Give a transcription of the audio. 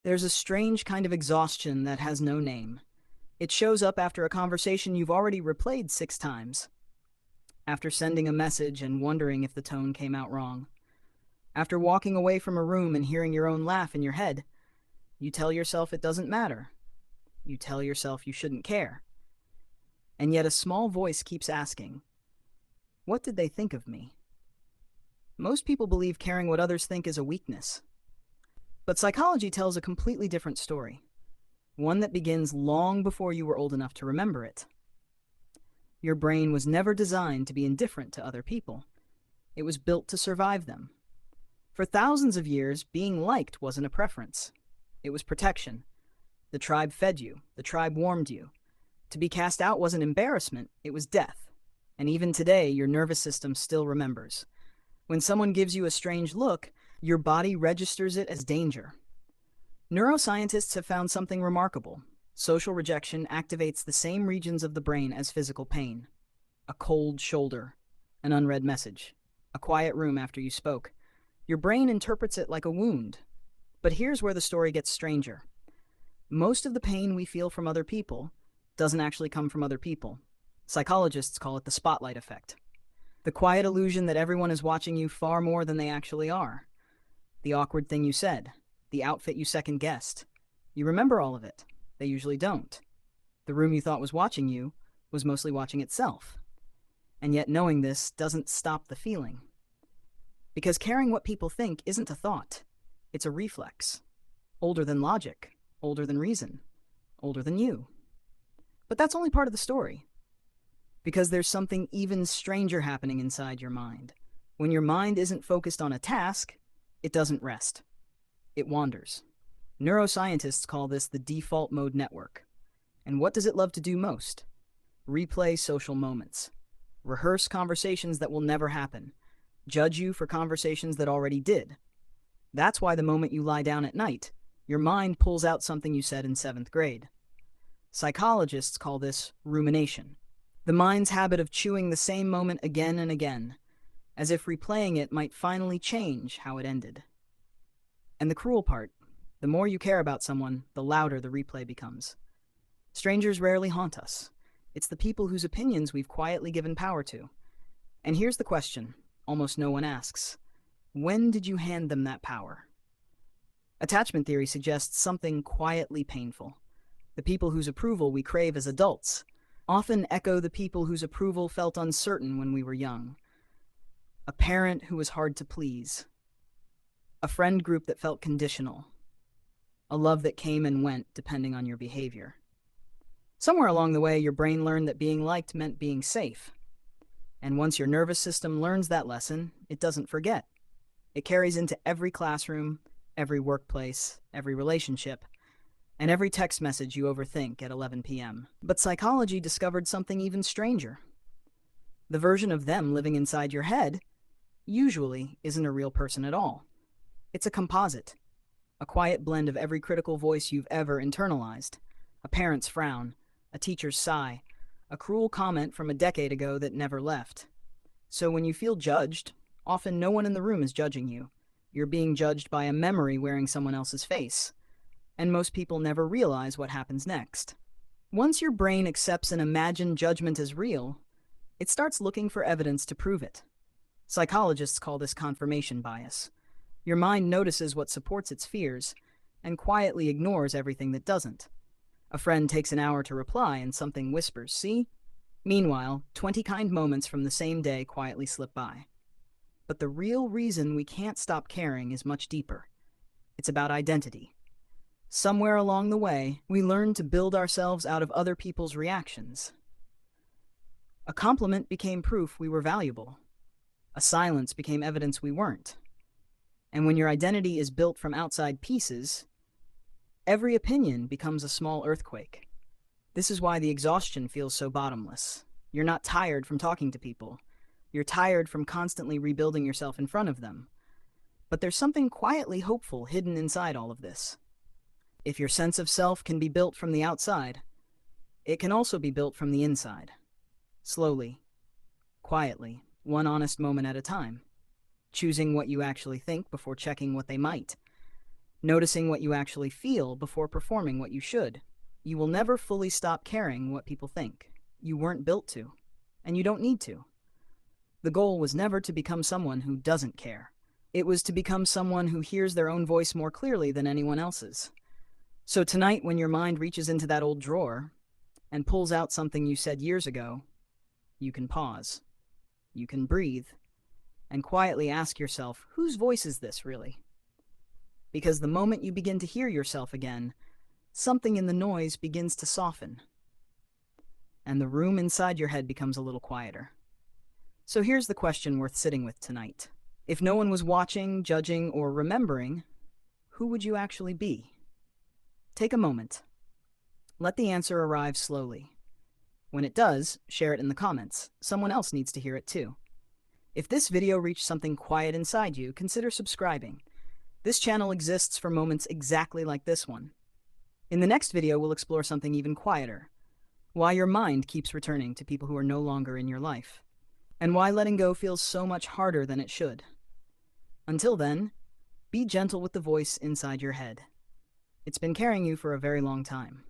There's a strange kind of exhaustion that has no name. It shows up after a conversation you've already replayed 6 times, after sending a message and wondering if the tone came out wrong, after walking away from a room and hearing your own laugh in your head. You tell yourself it doesn't matter. You tell yourself you shouldn't care. And yet a small voice keeps asking, what did they think of me? Most people believe caring what others think is a weakness. But psychology tells a completely different story, one that begins long before you were old enough to remember it. Your brain was never designed to be indifferent to other people. It was built to survive them. For thousands of years, being liked wasn't a preference. It was protection. The tribe fed you. The tribe warmed you. To be cast out wasn't embarrassment, it was death. And even today, your nervous system still remembers. When someone gives you a strange look, your body registers it as danger. Neuroscientists have found something remarkable. Social rejection activates the same regions of the brain as physical pain. A cold shoulder, an unread message, a quiet room after you spoke. Your brain interprets it like a wound. But here's where the story gets stranger. Most of the pain we feel from other people doesn't actually come from other people. Psychologists call it the spotlight effect. The quiet illusion that everyone is watching you far more than they actually are. The awkward thing you said, the outfit you second-guessed. You remember all of it. They usually don't. The room you thought was watching you was mostly watching itself. And yet knowing this doesn't stop the feeling. Because caring what people think isn't a thought. It's a reflex. Older than logic, older than reason, older than you. But that's only part of the story. Because there's something even stranger happening inside your mind. When your mind isn't focused on a task, it doesn't rest. It wanders. Neuroscientists call this the default mode network. And what does it love to do most? Replay social moments. Rehearse conversations that will never happen. Judge you for conversations that already did. That's why the moment you lie down at night, your mind pulls out something you said in 7th grade. Psychologists call this rumination. The mind's habit of chewing the same moment again and again, as if replaying it might finally change how it ended. And the cruel part, the more you care about someone, the louder the replay becomes. Strangers rarely haunt us. It's the people whose opinions we've quietly given power to. And here's the question almost no one asks. When did you hand them that power? Attachment theory suggests something quietly painful. The people whose approval we crave as adults often echo the people whose approval felt uncertain when we were young. A parent who was hard to please. A friend group that felt conditional. A love that came and went depending on your behavior. Somewhere along the way, your brain learned that being liked meant being safe. And once your nervous system learns that lesson, it doesn't forget. It carries into every classroom, every workplace, every relationship, and every text message you overthink at 11 p.m. But psychology discovered something even stranger. The version of them living inside your head usually isn't a real person at all. It's a composite, a quiet blend of every critical voice you've ever internalized. A parent's frown, a teacher's sigh, a cruel comment from a decade ago that never left. So when you feel judged, often no one in the room is judging you. You're being judged by a memory wearing someone else's face. And most people never realize what happens next. Once your brain accepts an imagined judgment as real, it starts looking for evidence to prove it. Psychologists call this confirmation bias. Your mind notices what supports its fears and quietly ignores everything that doesn't. A friend takes an hour to reply and something whispers, "See?" Meanwhile, 20 kind moments from the same day quietly slip by. But the real reason we can't stop caring is much deeper. It's about identity. Somewhere along the way, we learn to build ourselves out of other people's reactions. A compliment became proof we were valuable. A silence became evidence we weren't. And when your identity is built from outside pieces, every opinion becomes a small earthquake. This is why the exhaustion feels so bottomless. You're not tired from talking to people. You're tired from constantly rebuilding yourself in front of them. But there's something quietly hopeful hidden inside all of this. If your sense of self can be built from the outside, it can also be built from the inside. Slowly, quietly, one honest moment at a time. Choosing what you actually think before checking what they might. noticing what you actually feel before performing what you should. You will never fully stop caring what people think. You weren't built to, and you don't need to. The goal was never to become someone who doesn't care. It was to become someone who hears their own voice more clearly than anyone else's. So tonight, when your mind reaches into that old drawer and pulls out something you said years ago, you can pause. You can breathe and quietly ask yourself, whose voice is this really? Because the moment you begin to hear yourself again, something in the noise begins to soften, and the room inside your head becomes a little quieter. So here's the question worth sitting with tonight. If no one was watching, judging, or remembering, who would you actually be? Take a moment. Let the answer arrive slowly. When it does, share it in the comments. Someone else needs to hear it too. If this video reached something quiet inside you, consider subscribing. This channel exists for moments exactly like this one. In the next video, we'll explore something even quieter. Why your mind keeps returning to people who are no longer in your life. And why letting go feels so much harder than it should. Until then, be gentle with the voice inside your head. It's been carrying you for a very long time.